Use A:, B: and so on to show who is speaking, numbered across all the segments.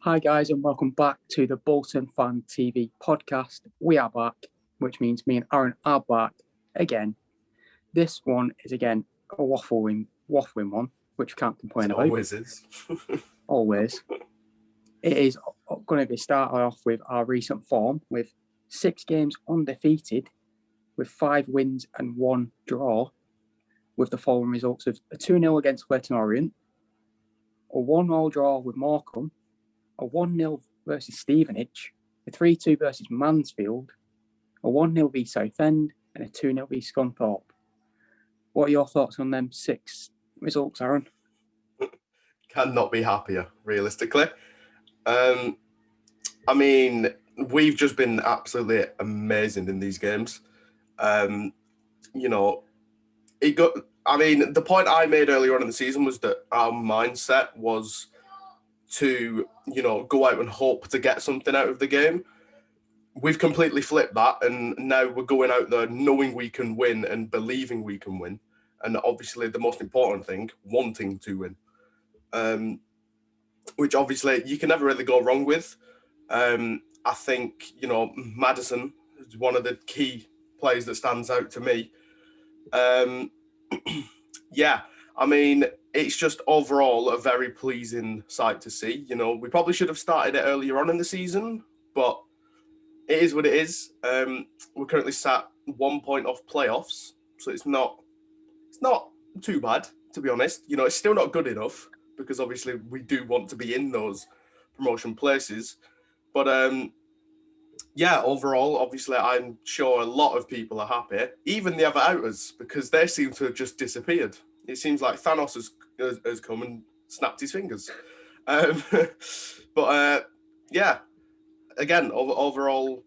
A: Hi guys and welcome back to the Bolton Fan TV podcast. We are back, which means me and Aaron are back again. This one is again a waffling one, which we can't complain about.
B: Always is.
A: Always. It is going to be started off with our recent form with 6 games undefeated, with 5 wins and 1 draw, with the following results of a 2-0 against Bolton Orient, a 1-1 draw with Morecambe, a 1-0 versus Stevenage, a 3-2 versus Mansfield, a 1-0 v Southend, and a 2-0 v Scunthorpe. What are your thoughts on them 6 results, Aaron?
B: Cannot be happier, realistically. We've just been absolutely amazing in these games. The point I made earlier on in the season was that our mindset was to, go out and hope to get something out of the game. We've completely flipped that, and now we're going out there knowing we can win and believing we can win. And obviously the most important thing, wanting to win. Which obviously you can never really go wrong with. I think, Maddison is one of the key players that stands out to me. It's just overall a very pleasing sight to see. We probably should have started it earlier on in the season, but it is what it is. We're currently sat 1 point off playoffs, so it's not too bad, to be honest. It's still not good enough because obviously we do want to be in those promotion places. But overall, obviously, I'm sure a lot of people are happy, even the other outers, because they seem to have just disappeared. It seems like Thanos has come and snapped his fingers. Again, overall,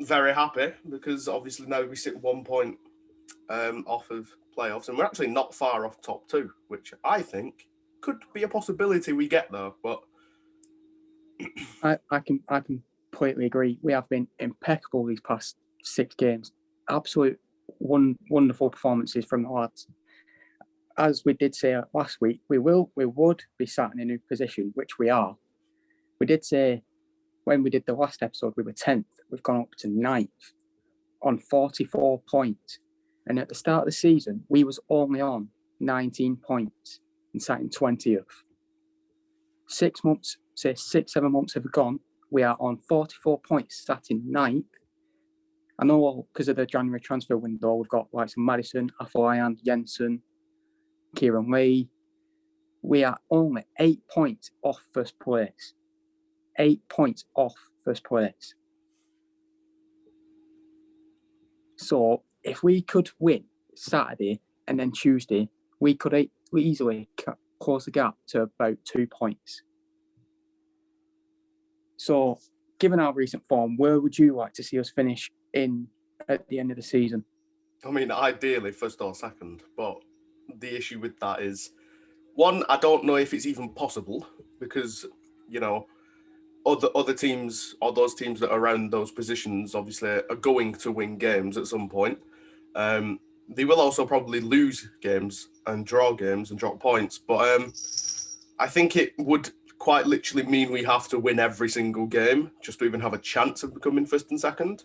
B: very happy because obviously now we sit 1 point off of playoffs, and we're actually not far off top 2, which I think could be a possibility we get there. But
A: I completely agree. We have been impeccable these past 6 games. Absolute wonderful performances from the lads. As we did say last week, we would be sat in a new position, which we are. We did say when we did the last episode, we were 10th. We've gone up to 9th on 44 points. And at the start of the season, we was only on 19 points and sat in 20th. 7 months have gone. We are on 44 points, sat in 9th. I know because of the January transfer window, we've got like some Madison, Afolayan, Jensen, Kieran Lee. We are only 8 points off first place. 8 points off first place. So if we could win Saturday and then Tuesday, we could easily close the gap to about 2 points. So, given our recent form, where would you like to see us finish in at the end of the season?
B: Ideally, first or second, but the issue with that is, one, I don't know if it's even possible because, other teams or those teams that are around those positions obviously are going to win games at some point. They will also probably lose games and drop points, but I think it would quite literally mean we have to win every single game just to even have a chance of becoming first and second.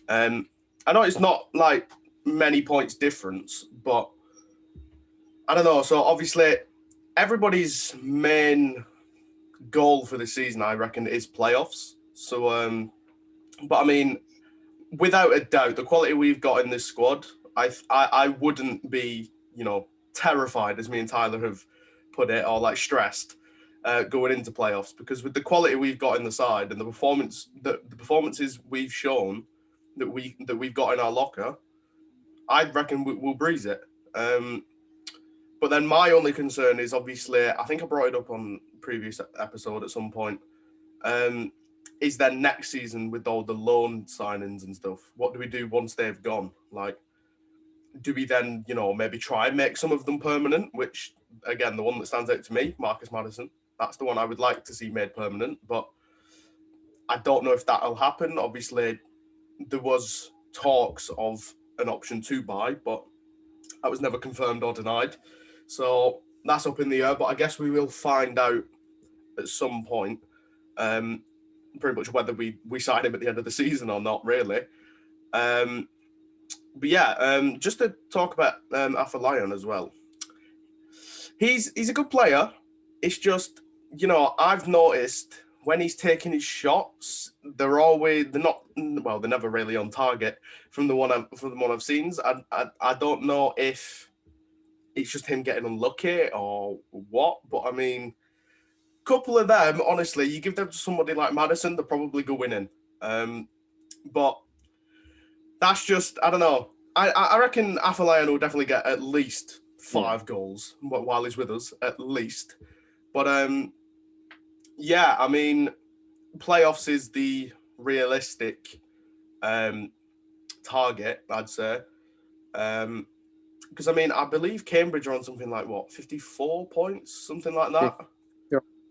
B: I know it's not like many points difference, but I don't know. So obviously everybody's main goal for this season, I reckon, is playoffs. So, without a doubt, the quality we've got in this squad, I wouldn't be, terrified, as me and Tyler have put it, or like stressed going into playoffs, because with the quality we've got in the side and the performances we've shown that we've got in our locker, I reckon we'll breeze it. But then my only concern is obviously, I think I brought it up on previous episode at some point, is then next season with all the loan signings and stuff, what do we do once they've gone? Like, do we then, maybe try and make some of them permanent, which, again, the one that stands out to me, Marcus Maddison, that's the one I would like to see made permanent, but I don't know if that'll happen. Obviously, there was talks of an option to buy, but that was never confirmed or denied. So that's up in the air, but I guess we will find out at some point. Pretty much whether we sign him at the end of the season or not, really. But yeah, just to talk about Afolayan as well. He's a good player. It's just, I've noticed when he's taking his shots, they're never really on target from the one I've seen. I don't know if it's just him getting unlucky or what, but I mean, couple of them, honestly, you give them to somebody like Madison, they're probably go winning. But that's just, I don't know. I reckon Afolayan will definitely get at least 5 goals while he's with us, at least. But yeah, I mean, playoffs is the realistic target, I'd say. Because I mean, I believe Cambridge are on something like 54 points, something like that.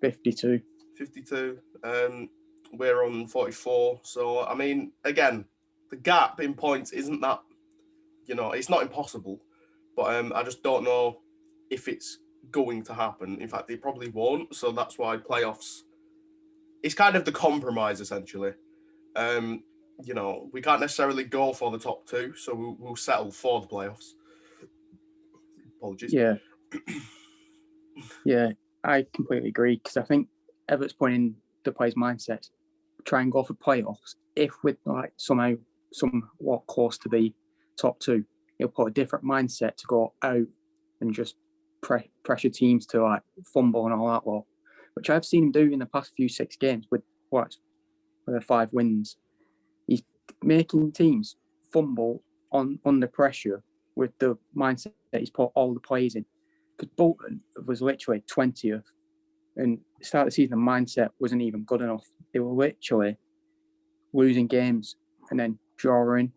A: 52.
B: 52. We're on 44. So I mean, again, the gap in points isn't that, it's not impossible, but I just don't know if it's going to happen. In fact, it probably won't. So that's why playoffs. It's kind of the compromise, essentially. We can't necessarily go for the top 2, so we'll settle for the playoffs. Apologies.
A: Yeah. Yeah, I completely agree, because I think Everett's pointing the players' mindset, try and go for playoffs. If we're like somewhat close to the top 2, he'll put a different mindset to go out and just pressure teams to like fumble and all that lot, which I've seen him do in the past few 6 games with the 5 wins. He's making teams fumble under pressure with the mindset that he's put all the players in. Because Bolton was literally 20th, and start of the season, the mindset wasn't even good enough. They were literally losing games and then dropping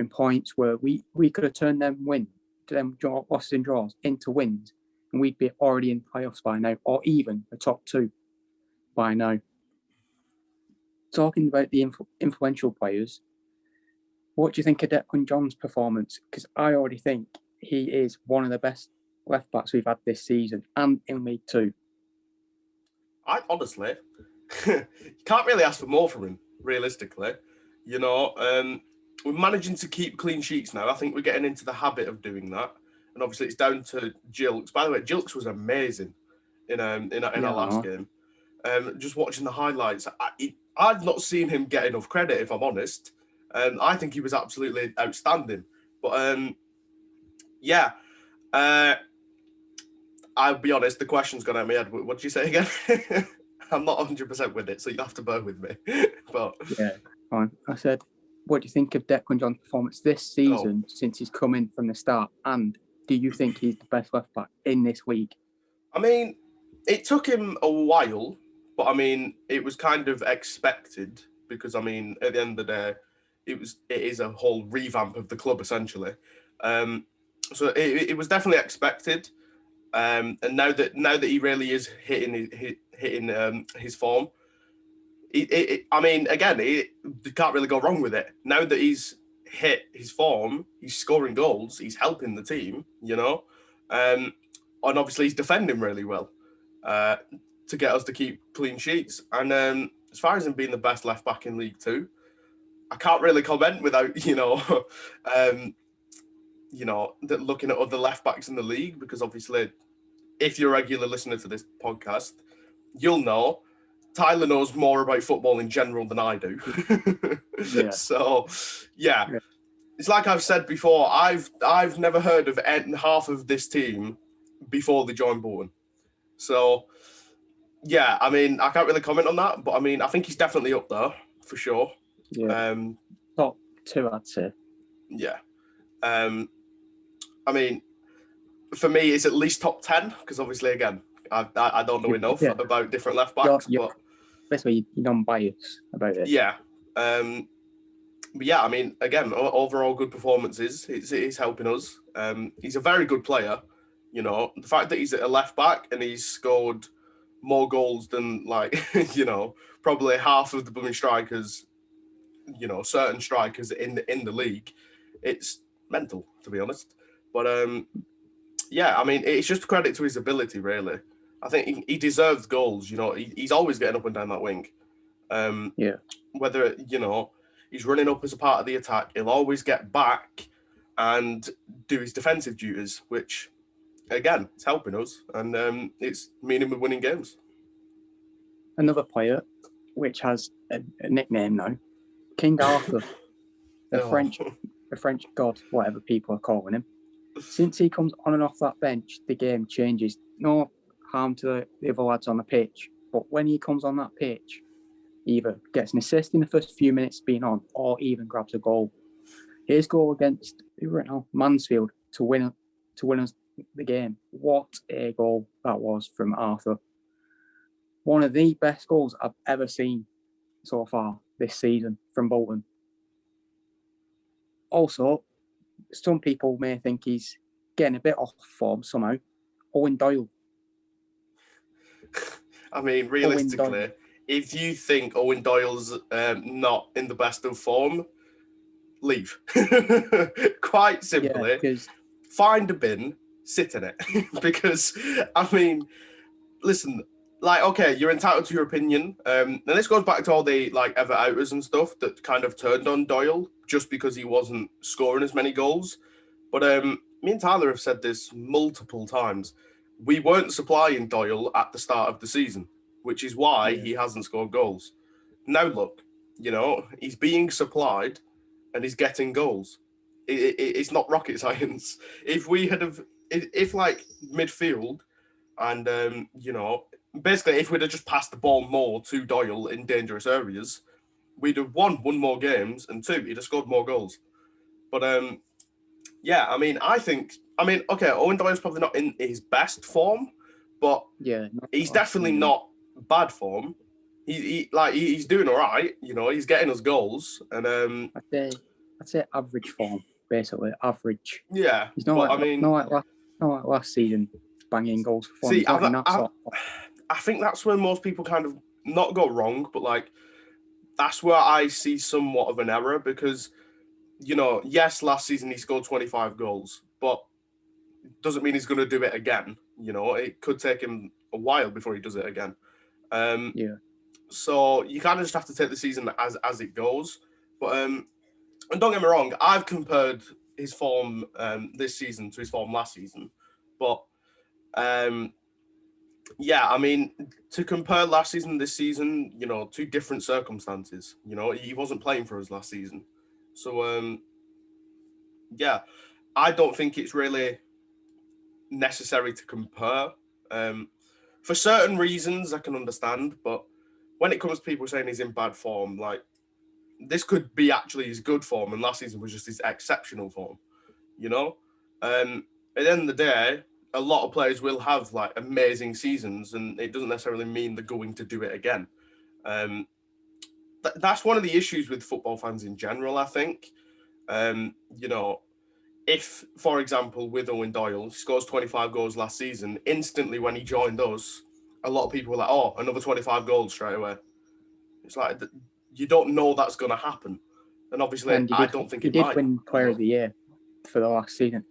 A: points where we could have turned them losses and draws into wins, and we'd be already in playoffs by now, or even the top 2 by now. Talking about the influential players, what do you think of Declan John's performance? Because I already think he is one of the best left backs we've had this season and in League 2.
B: I honestly, you can't really ask for more from him, realistically. We're managing to keep clean sheets now. I think we're getting into the habit of doing that. And obviously it's down to Jilks. By the way, Jilks was amazing in our last game. Just watching the highlights, I've not seen him get enough credit, if I'm honest. I think he was absolutely outstanding. But yeah, I'll be honest, the question's gone out of my head. What did you say again? I'm not 100% with it, so you have to bear with me. But
A: yeah, fine. I said, what do you think of Declan John's performance this season since he's come in from the start? And do you think he's the best left back in this league?
B: I mean, it took him a while, but I mean, it was kind of expected because, I mean, at the end of the day, it is a whole revamp of the club, essentially. So it was definitely expected. And now that he really is hitting his form, I mean, again, you can't really go wrong with it. Now that he's hit his form, he's scoring goals, he's helping the team, and obviously he's defending really well to get us to keep clean sheets. And as far as him being the best left back in League 2, I can't really comment without looking at other left backs in the league, because obviously, if you're a regular listener to this podcast, you'll know Tyler knows more about football in general than I do. Yeah. So, yeah, it's like I've said before. I've never heard of half of this team before they joined Bolton. So, yeah, I mean, I can't really comment on that, but I mean, I think he's definitely up there for sure.
A: Yeah. Top 2, I'd say.
B: Yeah. I mean, for me, it's at least top 10, because obviously, again, I don't know enough about different left backs. But
A: basically, you're non-biased about it.
B: Yeah. But yeah, I mean, again, overall good performances. It's helping us. He's a very good player. The fact that he's at a left back and he's scored more goals than, probably half of the blooming strikers, certain strikers in the league, it's mental, to be honest. But yeah, I mean, it's just a credit to his ability, really. I think he deserves goals. He's always getting up and down that wing.
A: Yeah.
B: Whether, he's running up as a part of the attack, he'll always get back and do his defensive duties, which, again, it's helping us, and it's meaning we're winning games.
A: Another player, which has a nickname now, King Arthur, the French god, whatever people are calling him. Since he comes on and off that bench, the game changes. No harm to the other lads on the pitch, but when he comes on that pitch, he either gets an assist in the first few minutes being on, or even grabs a goal. His goal against Mansfield to win us the game. What a goal that was from Arthur. One of the best goals I've ever seen so far this season from Bolton. Also, some people may think he's getting a bit off form somehow. Owen Doyle.
B: I mean, realistically, if you think Owen Doyle's not in the best of form, leave. Quite simply, find a bin, sit in it. Because, I mean, listen, okay, you're entitled to your opinion. And this goes back to all the, Ever Outers and stuff that kind of turned on Doyle just because he wasn't scoring as many goals. But me and Tyler have said this multiple times. We weren't supplying Doyle at the start of the season, which is why he hasn't scored goals. Now look, he's being supplied and he's getting goals. It's not rocket science. If midfield and, basically if we'd have just passed the ball more to Doyle in dangerous areas, we'd have won more games, and two, he'd have scored more goals. But, okay, Owen Doyle's probably not in his best form, but he's definitely not bad form. He's doing all right, he's getting us goals, and
A: I'd say average form, basically average.
B: Yeah,
A: he's not like last season, banging goals for fun.
B: See, I think that's where most people kind of not go wrong, but that's where I see somewhat of an error because, yes, last season he scored 25 goals, but doesn't mean he's going to do it again. It could take him a while before he does it again. So you kind of just have to take the season as it goes. But and don't get me wrong, I've compared his form this season to his form last season, but to compare last season this season, two different circumstances. He wasn't playing for us last season, so I don't think it's really necessary to compare. For certain reasons, I can understand, but when it comes to people saying he's in bad form, this could be actually his good form, and last season was just his exceptional form. At the end of the day, a lot of players will have amazing seasons, and it doesn't necessarily mean they're going to do it again. That's one of the issues with football fans in general, I think. If, for example, with Owen Doyle, he scores 25 goals last season, instantly when he joined us, a lot of people were like, oh, another 25 goals straight away. It's like, you don't know that's going to happen. And obviously, I don't think it might.
A: He did win Player of the Year for the last season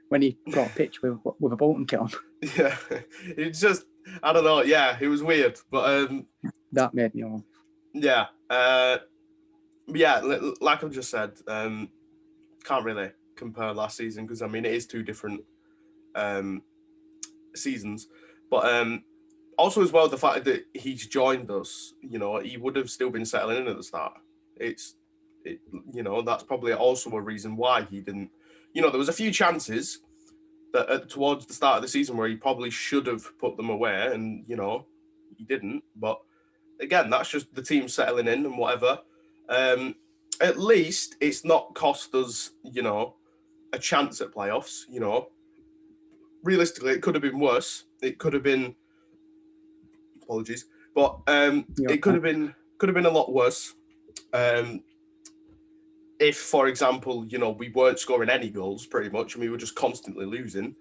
A: when he got a pitch with a Bolton kit on.
B: Yeah, it's just, I don't know. Yeah, it was weird. But
A: that made me laugh.
B: Yeah. Like I've just said, can't really compare last season because, it is two different seasons. But also as well, the fact that he's joined us, he would have still been settling in at the start. That's probably also a reason why he didn't. There was a few chances that towards the start of the season where he probably should have put them away, and he didn't. But again, that's just the team settling in and whatever. At least it's not cost us, a chance at playoffs. Realistically, it could have been worse. It could have been. Apologies, but it could have been a lot worse. If, for example, we weren't scoring any goals pretty much and we were just constantly losing,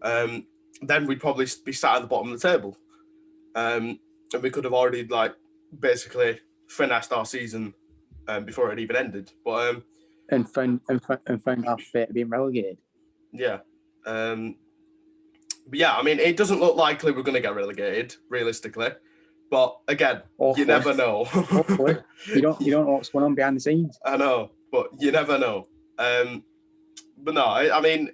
B: then we'd probably be sat at the bottom of the table. And we could have already basically finessed our season before it even ended. But
A: and found our fate being relegated.
B: Yeah. But yeah, it doesn't look likely we're going to get relegated, realistically. But again, you never know.
A: Hopefully. You don't know what's going on behind the scenes.
B: I know, but you never know. But no, I mean,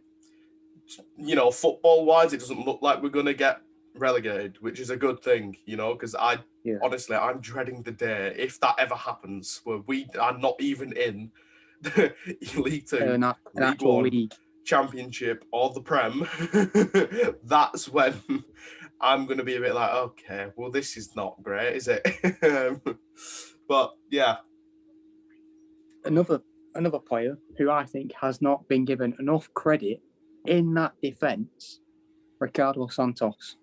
B: football-wise, it doesn't look like we're going to get relegated, which is a good thing, because honestly, I'm dreading the day, if that ever happens, where we are not even in the League Two, League One, Championship, or the Prem. That's when I'm going to be a bit like, okay, well, this is not great, is it? But yeah.
A: Another player who I think has not been given enough credit in that defence, Ricardo Santos.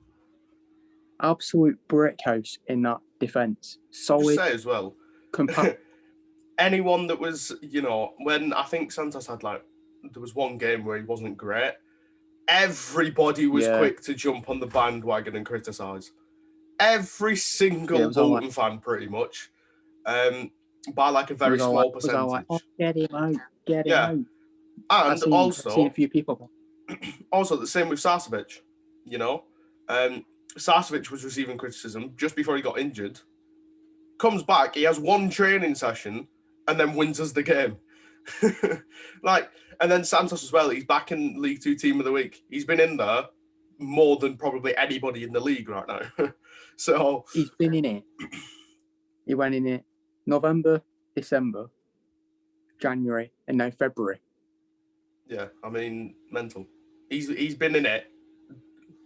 A: Absolute brickhouse in that defence. Solid.
B: Just say as well, anyone that was, when I think Santos had there was one game where he wasn't great, everybody was quick to jump on the bandwagon and criticise. Every single Bolton fan, pretty much, by a very small percentage.
A: Get him out, get him out.
B: And
A: I've seen a few people.
B: Also, the same with Sarcevic, Sarcevic was receiving criticism just before he got injured. Comes back, he has one training session, and then wins us the game. And then Santos as well, he's back in League Two Team of the Week. He's been in there more than probably anybody in the league right now. So
A: he's been in it. He went in it November, December, January, and now February.
B: Yeah, I mean, mental. He's been in it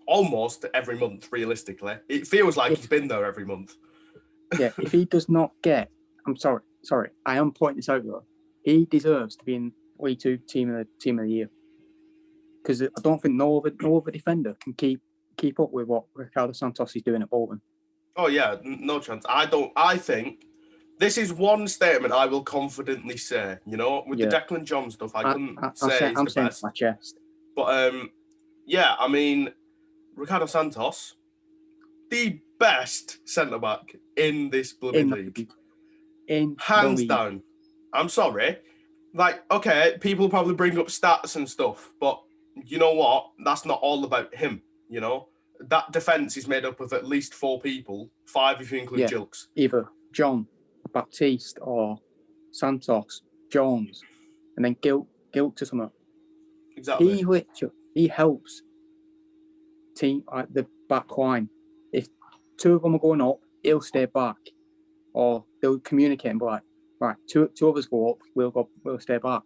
B: almost every month, realistically. It feels like he's been there every month.
A: Yeah, if he does not get, I'm sorry, I am pointing this out though. He deserves to be in League Two Team of the Year, because I don't think no other defender can keep up with what Ricardo Santos is doing at Bolton.
B: Oh yeah, no chance. I think this is one statement I will confidently say. With the Declan John stuff, I couldn't say he's the best.
A: My chest.
B: But I mean, Ricardo Santos, the best centre back in this bloody league, hands down. I'm sorry. Okay, people probably bring up stats and stuff, but you know what? That's not all about him. That defence is made up of at least 4 people, 5 if you include Jilks.
A: Either John, Baptiste, or Santos, Jones, and then Gilt to some up.
B: Exactly.
A: He helps team the back line. If 2 of them are going up, he'll stay back, or they'll communicate and be like, right, two others go up, we'll stay back.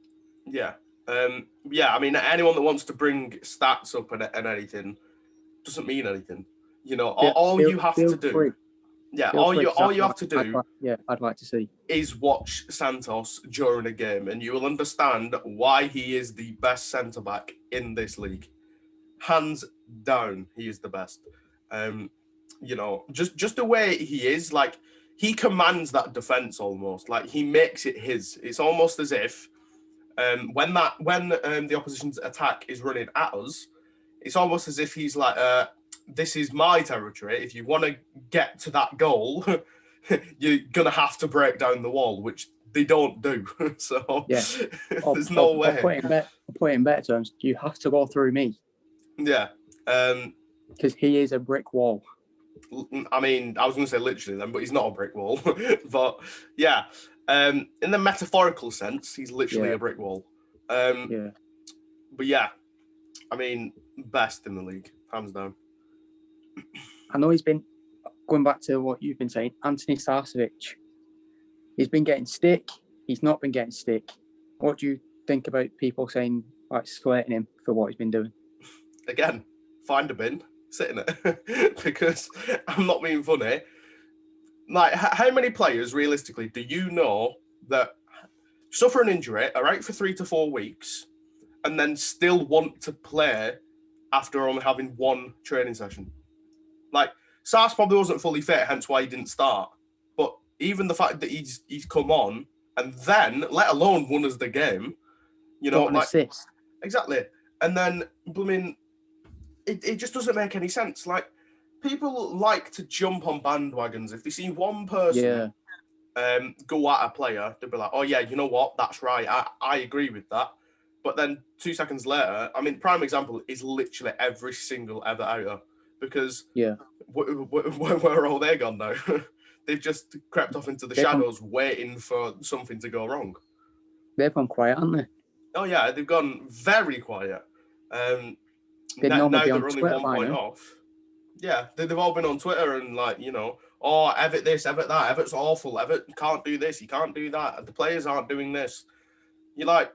B: Yeah. I mean, anyone that wants to bring stats up and anything doesn't mean anything. All you have to do. Yeah, all you have to do.
A: I'd like to see
B: is watch Santos during a game, and you will understand why he is the best centre back in this league. Hands down, he is the best. Just the way he is, he commands that defense almost. He makes it his. It's almost as if when the opposition's attack is running at us, it's almost as if he's like, this is my territory. If you want to get to that goal, you're going to have to break down the wall, which they don't do. So there's no way.
A: Put it in better terms, you have to go through me.
B: Yeah.
A: Because he is a brick wall.
B: I mean, I was going to say literally then, but he's not a brick wall. But yeah, in the metaphorical sense, he's literally a brick wall. But yeah, I mean, best in the league, hands down.
A: I know he's been, going back to what you've been saying, Anthony Sarcevic, he's been getting stick, he's not been getting stick. What do you think about people saying, slating him for what he's been doing?
B: Again, find a bin, sit in it. Because I'm not being funny. How many players, realistically, do you know that suffer an injury, are out for 3 to 4 weeks, and then still want to play after only having 1 training session? Sars probably wasn't fully fit, hence why he didn't start. But even the fact that he's come on and then, let alone won us the game,
A: assist.
B: Exactly. And then, it just doesn't make any sense. People like to jump on bandwagons. If they see one person go at a player, they'll be like, oh yeah, you know what? That's right. I agree with that. But then 2 seconds later, prime example is literally every single ever outer. because
A: Yeah.
B: where are all they gone now? They've just crept off into the
A: They've
B: shadows, waiting for something to go wrong.
A: They've gone quiet, haven't they?
B: Oh yeah, they've gone very quiet.
A: They'd
B: Now
A: normally be
B: they're
A: on
B: only
A: Twitter
B: 1
A: by
B: point
A: now.
B: off. Yeah, they've all been on Twitter and like, you know, oh, Everett this, Everett that, Everett's awful, Everett can't do this, he can't do that, the players aren't doing this. You're like,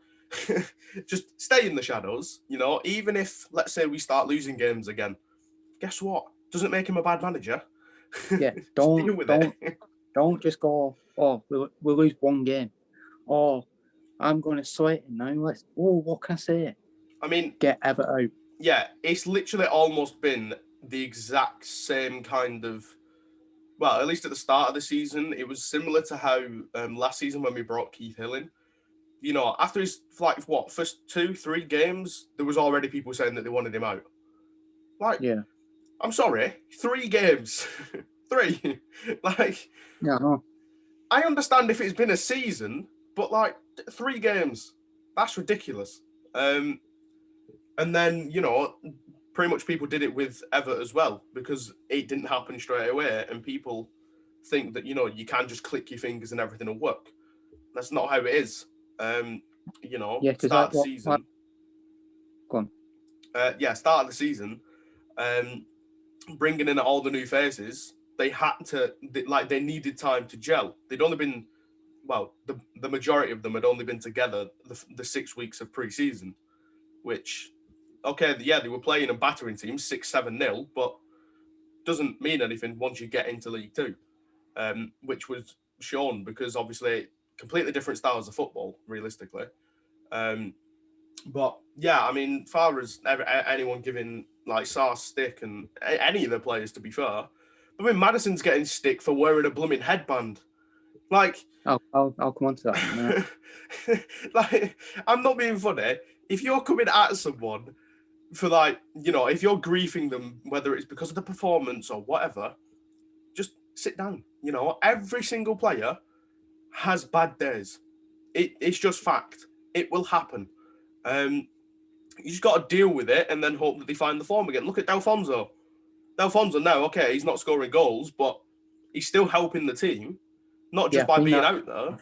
B: just stay in the shadows, you know, even if, let's say, we start losing games again, guess what? Doesn't make him a bad manager.
A: Yeah, don't just go, oh, we'll lose one game. Oh, I'm going to sweat it now. What can I say?
B: I mean,
A: get Everett out.
B: Yeah, it's literally almost been the exact same kind of, well, at least at the start of the season, it was similar to how last season when we brought Keith Hill in. You know, after his, like, first 2-3 games, there was already people saying that they wanted him out. Like,
A: yeah.
B: I'm sorry, 3 games. 3. Like,
A: yeah, no.
B: I understand if it's been a season, but, like, 3 games, that's ridiculous. And then, you know, pretty much people did it with Everett as well, because it didn't happen straight away, and people think that, you know, you can just click your fingers and everything will work. That's not how it is. You know,
A: Yeah,
B: start of the season.
A: Go on.
B: Start of the season, bringing in all the new faces, they needed time to gel. They'd only been, well, the majority of them had only been together the 6 weeks of pre-season, which, okay, yeah, they were playing and battering teams 6-7-0, but doesn't mean anything once you get into League Two, which was shown because obviously completely different styles of football, realistically. But yeah, I mean, far as anyone giving like Sarr stick and any of the players, to be fair, I mean, Madison's getting stick for wearing a blooming headband. Like,
A: I'll come on to that in a minute.
B: Like, I'm not being funny. If you're coming at someone for, like, you know, if you're griefing them, whether it's because of the performance or whatever, just sit down. You know, every single player has bad days. It's just fact. It will happen. You just got to deal with it and then hope that they find the form again. Look at Delfonso. Delfonso now, okay, he's not scoring goals, but he's still helping the team, not just by being out there.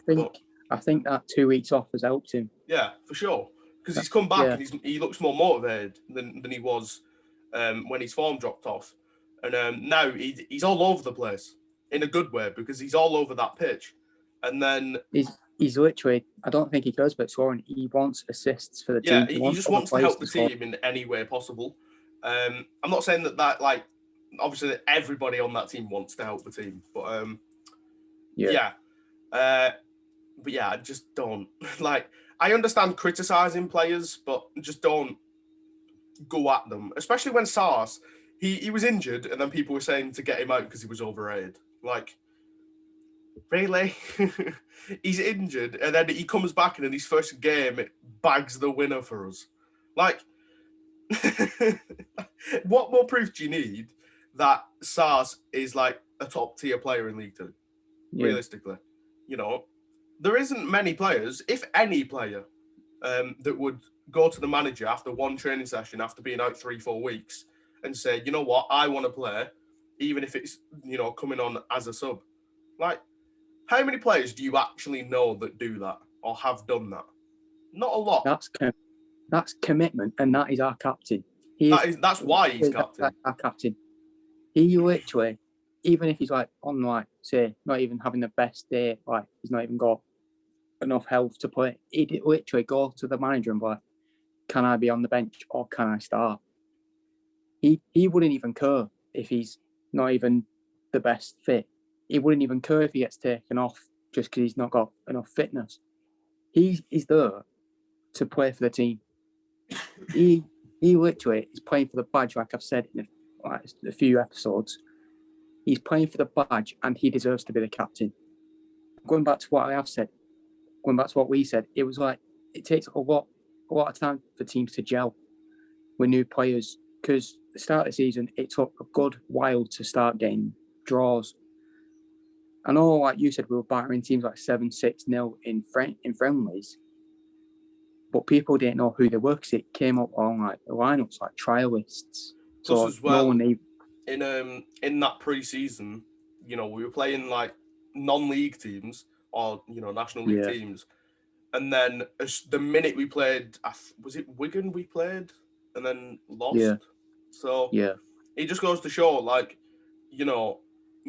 A: I think that 2 weeks off has helped him.
B: Yeah, for sure. Because he's come back and he looks more motivated than he was when his form dropped off. And now he's all over the place in a good way because he's all over that pitch. And then
A: he's literally, I don't think he cares about scoring. He wants assists for the team.
B: He just wants to help the team in any way possible. I'm not saying that like, obviously everybody on that team wants to help the team, but but yeah, just don't. Like, I understand criticising players, but just don't go at them. Especially when Sars, he was injured, and then people were saying to get him out because he was overrated. Like, really? He's injured, and then he comes back, and in his first game, it bags the winner for us. Like, what more proof do you need that Sars is like a top-tier player in League Two? Yeah. Realistically, you know, there isn't many players, if any player, that would go to the manager after one training session, after being out 3-4 weeks, and say, you know what, I want to play, even if it's, you know, coming on as a sub. Like, how many players do you actually know that do that or have done that? Not a lot.
A: That's commitment, and that is our captain.
B: That's why he's captain.
A: That's our captain. He literally, even if he's like on, like, say, not even having the best day, like he's not even got enough health to play, he'd literally go to the manager and be like, can I be on the bench or can I start? He wouldn't even care if he's not even the best fit. He wouldn't even care if he gets taken off just because he's not got enough fitness. He's there to play for the team. He literally is playing for the badge, like I've said in a few episodes. He's playing for the badge and he deserves to be the captain. Going back to what I have said, going back to what we said, it was like it takes a lot of time for teams to gel with new players, because the start of the season, it took a good while to start getting draws. I know, like you said, we were battering teams like 7-6-0 in friendlies, but people didn't know who they were because it came up on like the lineups, like trialists.
B: Plus, as well, in that pre-season, we were playing like non-league teams or national league teams, and then the minute we played, was it Wigan we played, and then lost.
A: Yeah.
B: So it just goes to show, like,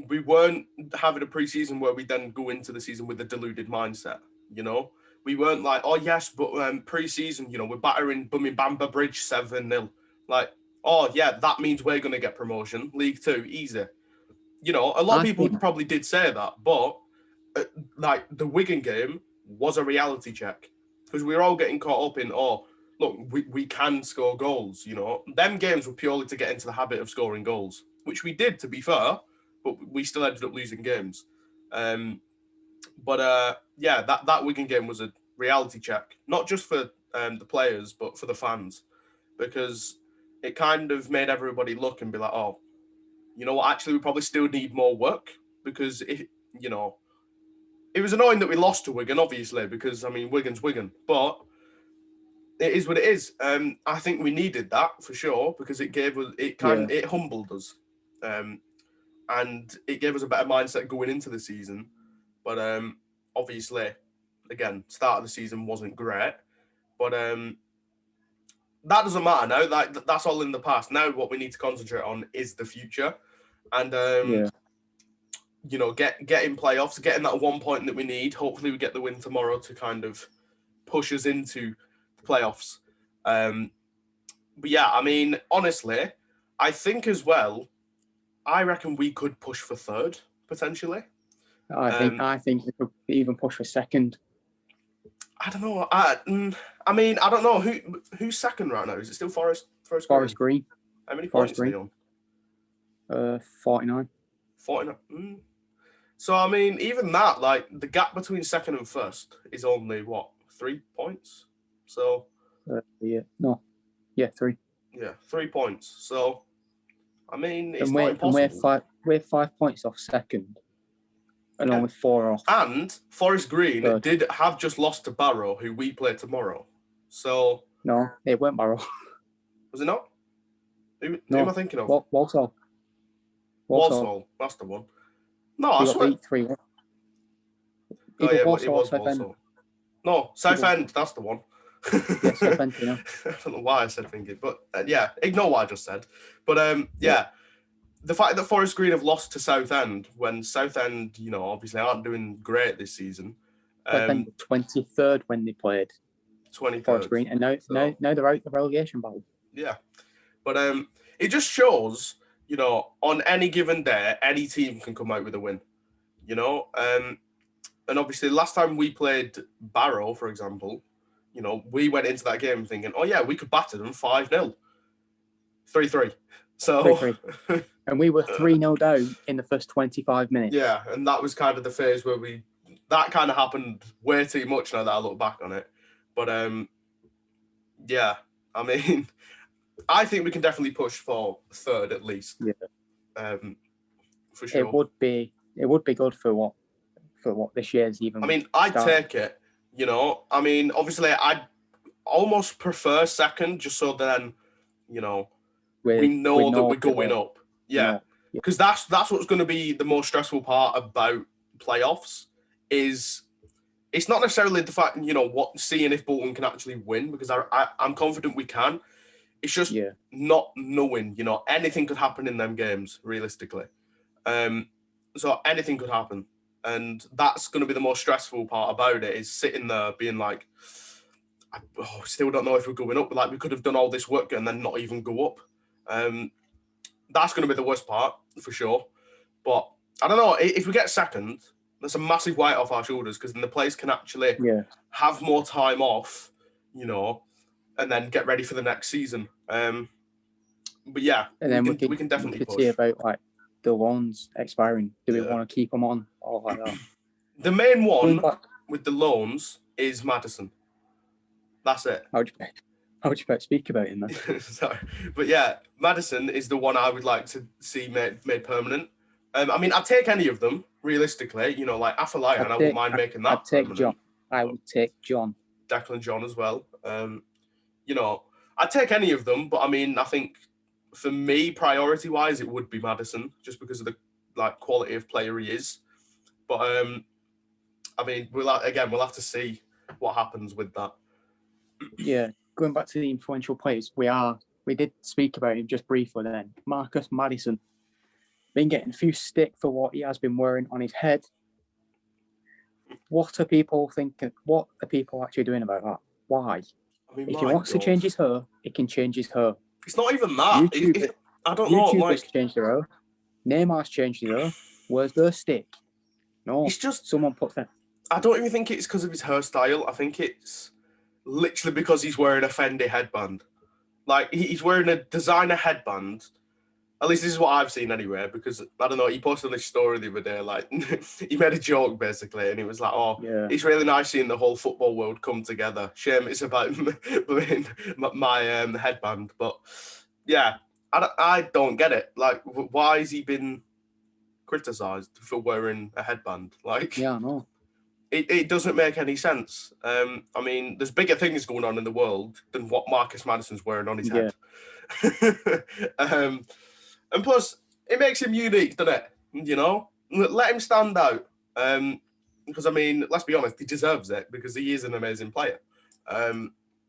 B: we weren't having a pre-season where we then go into the season with a deluded mindset. We weren't like, oh yes, but pre-season, we're battering Bumming Bamber Bridge 7-0. Like, oh yeah, that means we're going to get promotion. League Two, easy. A lot of people probably did say that, but like the Wigan game was a reality check, because we were all getting caught up in, oh, look, we can score goals. Them games were purely to get into the habit of scoring goals, which we did, to be fair, but we still ended up losing games. But that Wigan game was a reality check, not just for the players, but for the fans, because it kind of made everybody look and be like, oh, you know what, actually, we probably still need more work, because it was annoying that we lost to Wigan, obviously, because, I mean, Wigan's Wigan, but it is what it is. I think we needed that for sure, because it gave us, it humbled us, and it gave us a better mindset going into the season. But obviously, again, start of the season wasn't great, but that doesn't matter now. Like, that's all in the past. Now what we need to concentrate on is the future, and getting playoffs, getting that 1 point that we need. Hopefully we get the win tomorrow to kind of push us into the playoffs. But yeah, I mean, honestly, I think as well, I reckon we could push for third, potentially.
A: I think we could even push for second.
B: I don't know. I mean, I don't know who's second right now. Is it still Forest
A: Green?
B: How many points are they
A: on? 49.
B: 49. So I mean, even that, like, the gap between second and first is only what, 3 points. So
A: 3.
B: Yeah, 3 points. So I mean, it's
A: and
B: not impossible.
A: We're 5 points off second, and only 4 off.
B: And Forest Green did have just lost to Barrow, who we play tomorrow. So
A: no, it weren't Barrow.
B: Was it not? Who am I thinking of?
A: Walsall.
B: That's the one. No, I swear.
A: 3-1.
B: Oh yeah, it was Walsall. No, Southend. That's the one.
A: Yeah, Southend.
B: I don't know why I said thinking, but yeah, ignore what I just said. But the fact that Forest Green have lost to Southend, when Southend, obviously aren't doing great this season.
A: 23rd when they played
B: 23rd.
A: Forest Green, and now they're out the relegation battle.
B: Yeah, but it just shows, on any given day, any team can come out with a win. And obviously last time we played Barrow, for example, we went into that game thinking, oh yeah, we could batter them 5-0, 3-3. So
A: 3-3. And we were 3-0 down in the first 25 minutes.
B: Yeah, and that was kind of the phase where that kind of happened way too much now that I look back on it. But yeah, I mean, I think we can definitely push for third at least.
A: Yeah.
B: For sure.
A: It would be good for what this year's even.
B: I mean, I'd take it. I mean, obviously, I'd almost prefer second, just so then, we know that we're going up. Yeah, because that's what's going to be the most stressful part about playoffs. Is it's not necessarily the fact, seeing if Bolton can actually win, because I'm confident we can. It's just not knowing, anything could happen in them games, realistically. So anything could happen. And that's going to be the most stressful part about it, is sitting there being like, I still don't know if we're going up. Like, we could have done all this work and then not even go up. That's going to be the worst part, for sure. But I don't know, if we get second, that's a massive weight off our shoulders, because then the players can actually have more time off, and then get ready for the next season. But yeah,
A: and then
B: we can definitely push.
A: See about like the loans expiring. Do we want to keep them on or like that?
B: The main one with the loans is Maddison. That's it.
A: How would you speak about him then?
B: Sorry, but yeah, Maddison is the one I would like to see made permanent. I mean, I'd take any of them realistically. Like Afolayan, I wouldn't mind making that.
A: I'd take permanent. John. I would take John.
B: Declan John as well. I'd take any of them, but I mean, I think for me, priority-wise, it would be Maddison, just because of the quality of player he is. But I mean, we'll have to see what happens with that.
A: Yeah, going back to the influential players, we did speak about him just briefly then. Marcus Maddison been getting a few stick for what he has been wearing on his head. What are people thinking? What are people actually doing about that? Why?
B: I mean,
A: if he wants to change his hair, he can change his hair.
B: It's not even that. I don't know.
A: YouTubers changed their hair. Neymar's changed his hair. Where's their stick? No,
B: it's just
A: someone put that.
B: I don't even think it's because of his hairstyle. I think it's literally because he's wearing a Fendi headband. Like, he's wearing a designer headband. At least this is what I've seen anyway, because, I don't know, he posted this story the other day, like, he made a joke, basically, and he was like, It's really nice seeing the whole football world come together. Shame it's about my headband. But, yeah, I don't get it. Like, why has he been criticised for wearing a headband? Like,
A: yeah, I know.
B: It doesn't make any sense. I mean, there's bigger things going on in the world than what Marcus Maddison's wearing on his head. And plus, it makes him unique, doesn't it? You know? Let him stand out. Because, I mean, let's be honest, he deserves it because he is an amazing player.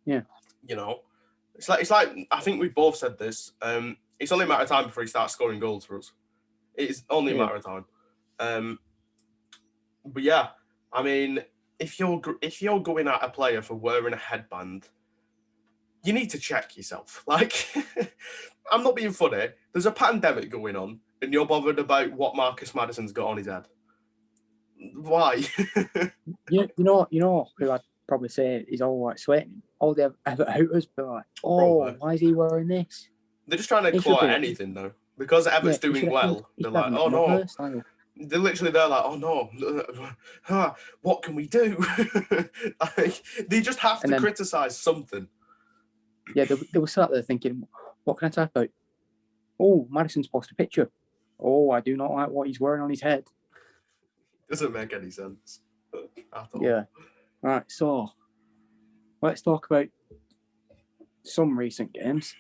A: You
B: know? It's like I think we both said this. It's only a matter of time before he starts scoring goals for us. It's only a matter of time. But yeah, I mean, if you're going at a player for wearing a headband, you need to check yourself. Like, I'm not being funny. There's a pandemic going on, and you're bothered about what Marcus Maddison's got on his head. Why?
A: you know who I'd probably say is all like sweating. All the Evert's be like,
B: Probably.
A: Why is he wearing this?
B: They're just trying to claw at anything though, because Evert's doing well. They're like, oh no. They're literally there like, oh no, what can we do? Like, they just have to criticise something.
A: Yeah, they were sat there thinking, what can I type out? Oh, Maddison's posted a picture. Oh, I do not like what he's wearing on his head.
B: Doesn't make any sense at all.
A: Yeah. Right, so let's talk about some recent games.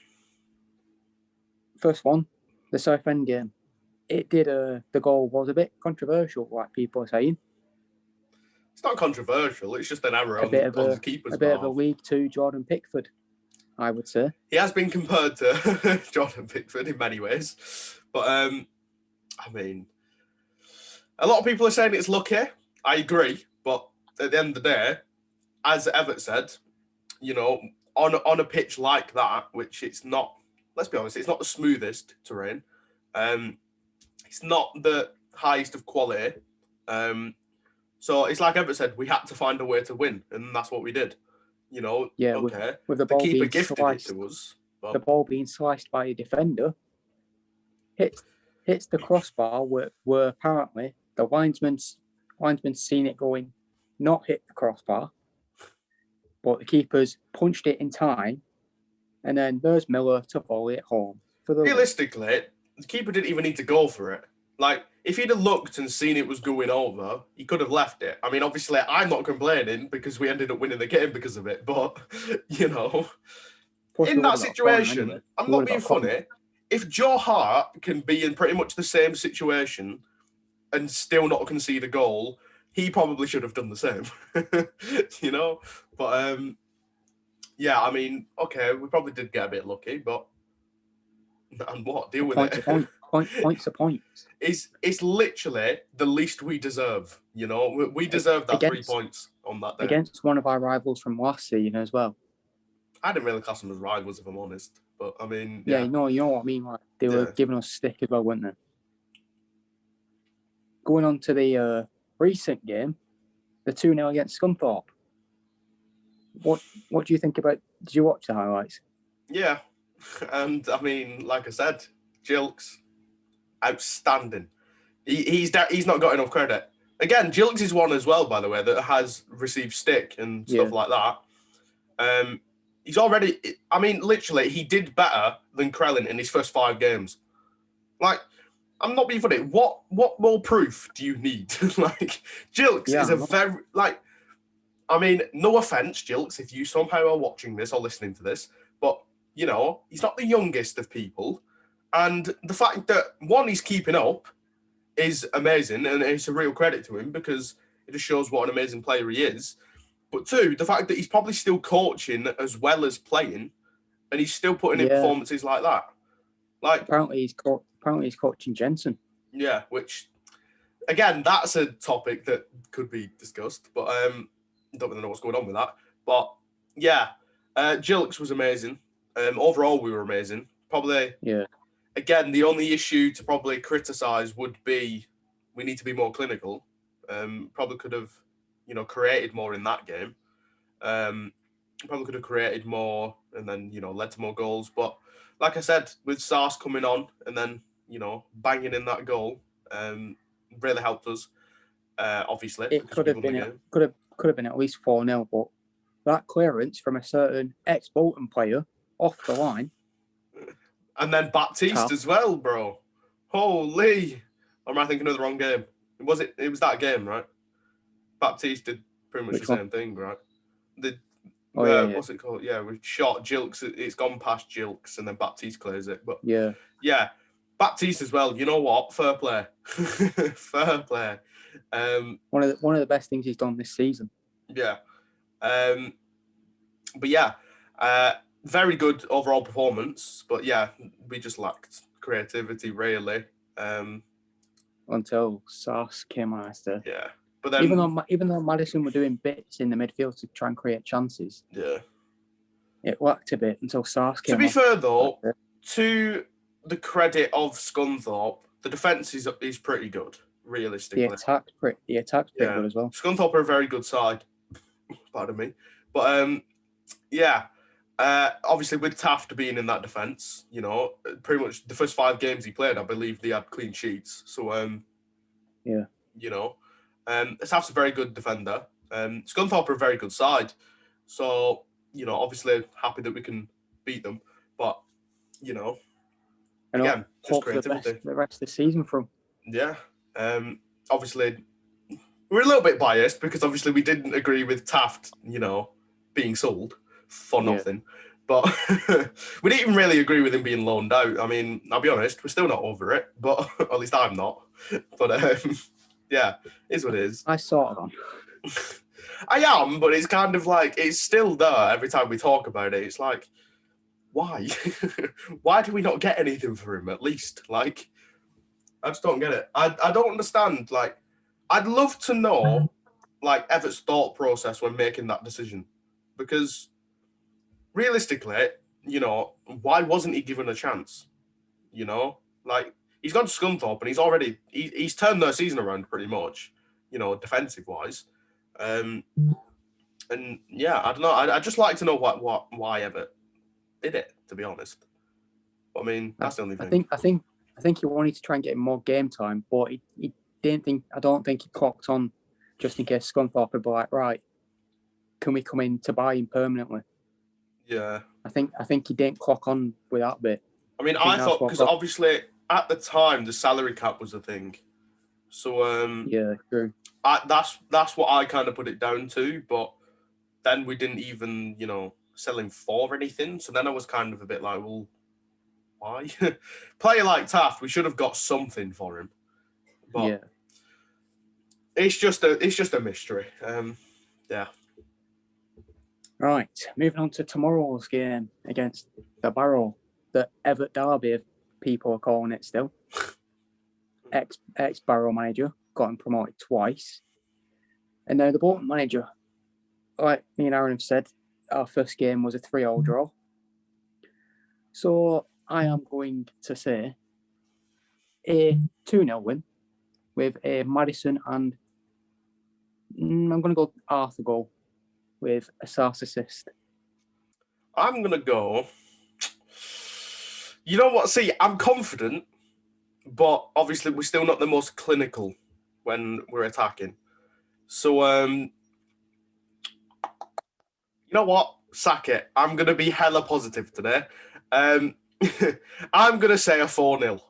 A: First one, the Southend game. It did. The goal was a bit controversial, like people are saying.
B: It's not controversial. It's just an error on the keeper's
A: part. A bit of a League Two Jordan Pickford, I would say.
B: He has been compared to Jordan Pickford in many ways, but I mean, a lot of people are saying it's lucky. I agree, but at the end of the day, as Everett said, you know, on a pitch like that, which it's not. Let's be honest, it's not the smoothest terrain. It's not the highest of quality. So it's like Everett said, we had to find a way to win, and that's what we did. You know, okay.
A: With the ball
B: keeper
A: being
B: gifted
A: sliced,
B: it to us. But...
A: the ball being sliced by a defender hits the crossbar where apparently the linesman's seen it going, not hit the crossbar, but the keeper's punched it in time, and then there's Miller to volley it home.
B: Realistically, the keeper didn't even need to go for it. Like, if he'd have looked and seen it was going over, he could have left it. I mean, obviously, I'm not complaining because we ended up winning the game because of it. But, you know, in that situation, anyway. I'm not being funny. If Joe Hart can be in pretty much the same situation and still not concede a goal, he probably should have done the same. You know? But, yeah, I mean, okay, we probably did get a bit lucky, but... And what? Deal with it.
A: Points are points.
B: It's literally the least we deserve. You know, we deserve that 3 points on that day.
A: Against one of our rivals from last season as well.
B: I didn't really class them as rivals, if I'm honest. But, I mean,
A: yeah. You know what I mean? Like, they were giving us stick as well, weren't they? Going on to the recent game, the 2-0 against Scunthorpe. What do you think about... Did you watch the highlights?
B: Yeah. And, I mean, like I said, Gilks, outstanding. He's not got enough credit. Again, Gilks is one as well, by the way, that has received stick and stuff like that. He's already... I mean, literally, he did better than Krellin in his first 5 games. Like, I'm not being funny. What more proof do you need? Like, Gilks is a very... Like, I mean, no offence, Gilks, if you somehow are watching this or listening to this, but... You know, he's not the youngest of people. And the fact that, one, he's keeping up is amazing, and it's a real credit to him because it just shows what an amazing player he is. But two, the fact that he's probably still coaching as well as playing, and he's still putting in performances like that. Like
A: apparently he's coaching Jensen.
B: Yeah, which again, that's a topic that could be discussed, but don't really know what's going on with that. But yeah, Jilks was amazing. Overall, we were amazing. Probably, again, the only issue to probably criticise would be we need to be more clinical. Probably could have, created more in that game. Probably could have created more and then, led to more goals. But like I said, with Sars coming on and then, banging in that goal, really helped us. Obviously,
A: it could have been at least 4-0, but that clearance from a certain ex-Bolton player off the line,
B: and then Baptiste as well, bro. Holy! Or am I thinking of the wrong game? It was that game, right? Baptiste did pretty much same thing, right? What's it called? Yeah, we shot Jilks. It's gone past Jilks, and then Baptiste clears it. But yeah, Baptiste as well. You know what? Fair play, fair play.
A: One of the best things he's done this season.
B: Yeah, but yeah, very good overall performance. But yeah, we just lacked creativity really.
A: Until Sars came after.
B: Yeah, but then
A: even though Madison were doing bits in the midfield to try and create chances.
B: Yeah,
A: it lacked a bit until Sars came.
B: To be fair though, to the credit of Scunthorpe, the defence is pretty good. Realistically,
A: the attack's pretty good as well.
B: Scunthorpe are a very good side. Pardon me, but obviously with Taft being in that defence, pretty much the first 5 games he played, I believe they had clean sheets. So Taft's a very good defender. Scunthorpe are a very good side. So obviously happy that we can beat them, but
A: and
B: again, just creativity.
A: The rest of the season from.
B: Yeah. Obviously, we're a little bit biased because obviously we didn't agree with Taft, being sold for nothing. But we didn't even really agree with him being loaned out. I mean, I'll be honest, we're still not over it, but at least I'm not. But yeah, is what it is.
A: I sort of am.
B: I am, but it's kind of like, it's still there every time we talk about it. It's like, why? Why do we not get anything for him at least? Like, I just don't get it. I don't understand. Like, I'd love to know, like, Evert's thought process when making that decision. Because, realistically, why wasn't he given a chance? Like, he's gone to Scunthorpe and he's turned their season around pretty much, defensive-wise. And, yeah, I don't know. I'd just like to know why Everett did it, to be honest. But, I mean, that's the only thing.
A: I think he wanted to try and get more game time, but he didn't think. I don't think he clocked on just in case Scunthorpe would be like, right, can we come in to buy him permanently?
B: Yeah.
A: I think he didn't clock on with that bit.
B: I mean, I thought because obviously at the time the salary cap was a thing, so
A: yeah, true.
B: That's what I kind of put it down to, but then we didn't even sell him for anything. So then I was kind of a bit like, well, why? Player like Taft, we should have got something for him. But
A: yeah.
B: It's just a mystery. Yeah.
A: Right, moving on to tomorrow's game against the Barrow, the Everett Derby, if people are calling it still. Ex-Barrow manager, got him promoted twice. And now the Bolton manager, like me and Aaron have said, our first game was a 3-3 draw. So I am going to say a 2-0 win with a Madison and I'm going to go Arthur goal with a Sars assist.
B: I'm going to go... You know what? See, I'm confident, but obviously we're still not the most clinical when we're attacking. So, you know what? Sack it. I'm going to be hella positive today. I'm going to say a 4-0.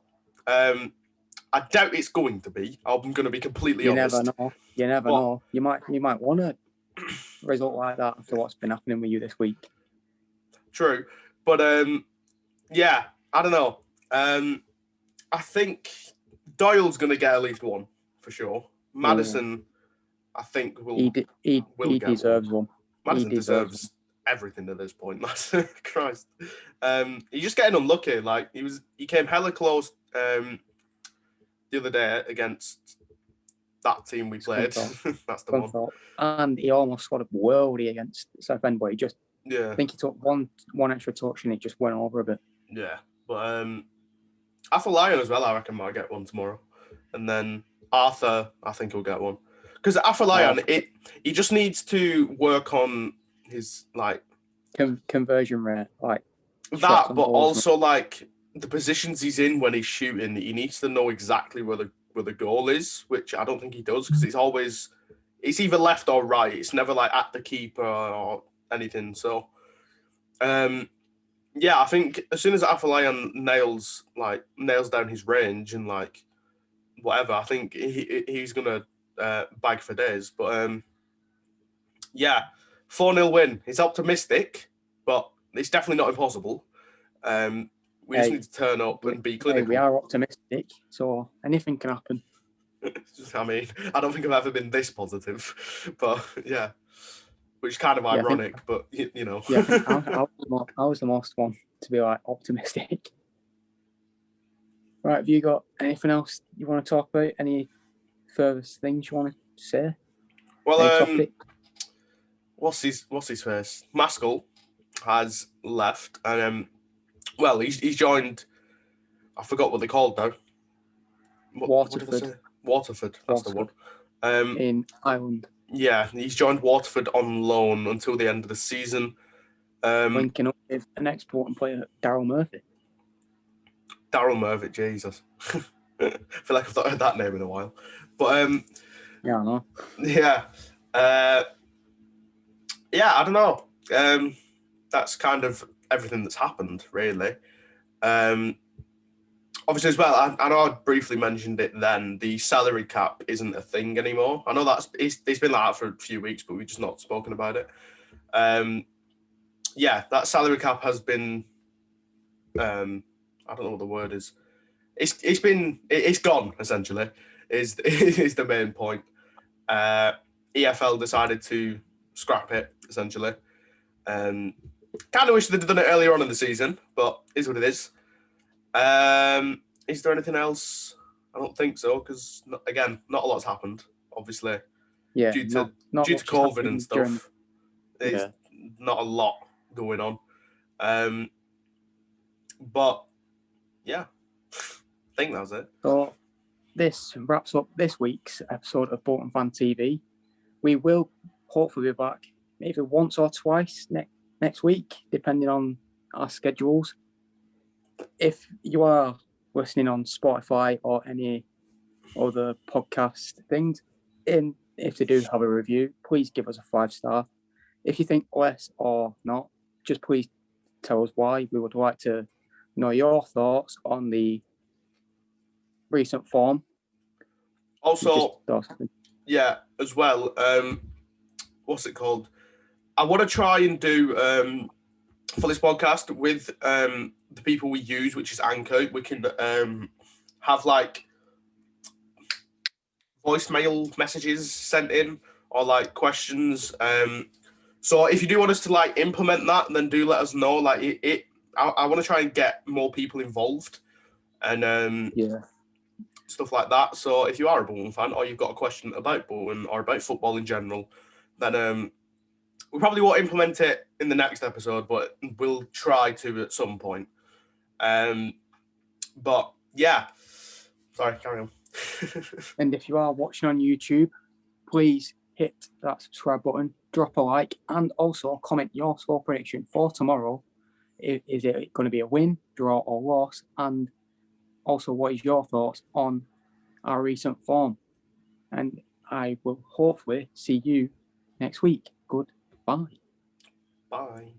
B: I doubt it's going to be. I'm going to be completely honest.
A: You never know. You might want a result like that after what's been happening with you this week.
B: True. But, yeah, I don't know. I think Doyle's going to get at least one for sure. Madison, I think will
A: He
B: get
A: deserves one.
B: Madison deserves everything at this point. Christ, he's just getting unlucky. Like he came hella close the other day against that team we played. That's the one.
A: And he almost scored a worldie against Southend, but he just I think he took one extra touch and it just went over a bit.
B: Yeah, but Afolayan as well, I reckon might get one tomorrow, and then Arthur, I think he'll get one because Afolayan, he just needs to work on his like
A: conversion rate, like
B: that, but also like the positions he's in when he's shooting. He needs to know exactly where the goal is, which I don't think he does because it's either left or right. It's never like at the keeper or anything. So, yeah, I think as soon as Afolayan nails down his range and like whatever, I think he's gonna bag for days. But yeah, 4-0 win. It's optimistic, but it's definitely not impossible. We just need to turn up and be clinical.
A: We are optimistic, so anything can happen.
B: I mean, I don't think I've ever been this positive, but yeah, which is kind of ironic, but you know.
A: Yeah, I was the most one to be like optimistic. Right, have you got anything else you want to talk about? Any further things you want to say?
B: Well, what's his face? Maskell has left, and well, he's joined. I forgot what they called now.
A: Waterford.
B: Waterford. That's the one.
A: In Ireland.
B: Yeah, he's joined Waterford on loan until the end of the season.
A: Linking up with an exporting player, Daryl Murphy.
B: Daryl Murphy, Jesus. I feel like I've not heard that name in a while. But
A: yeah, I know.
B: Yeah. Yeah, I don't know. That's kind of everything that's happened, really. Obviously, as well, I know I briefly mentioned it then, the salary cap isn't a thing anymore. I know it's been like that for a few weeks, but we've just not spoken about it. Yeah, that salary cap has been, I don't know what the word is. It's gone, essentially, is the main point. EFL decided to scrap it, essentially. Kind of wish they'd done it earlier on in the season, but is what it is. Is there anything else? I don't think so, because again, not a lot's happened. Obviously,
A: yeah,
B: due to COVID and stuff, there's not a lot going on. But yeah, I think that's it.
A: So this wraps up this week's episode of Bolton Fan TV. We will hopefully be back maybe once or twice next week, depending on our schedules. If you are listening on Spotify or any other podcast things, if they do have a review, please give us a 5-star. If you think less or not, just please tell us why. We would like to know your thoughts on the recent form.
B: Also, yeah, as well, what's it called? I want to try and do for this podcast with the people we use, which is Anchor. We can have like voicemail messages sent in or like questions. So if you do want us to like implement that, then do let us know. Like I want to try and get more people involved and stuff like that. So if you are a Bolton fan or you've got a question about Bolton or about football in general, then we probably won't implement it in the next episode, but we'll try to at some point. But yeah, sorry, carry on.
A: And if you are watching on YouTube, please hit that subscribe button, drop a like, and also comment your score prediction for tomorrow. Is it going to be a win, draw, or loss? And also, what is your thoughts on our recent form? And I will hopefully see you next week. Goodbye.
B: Bye.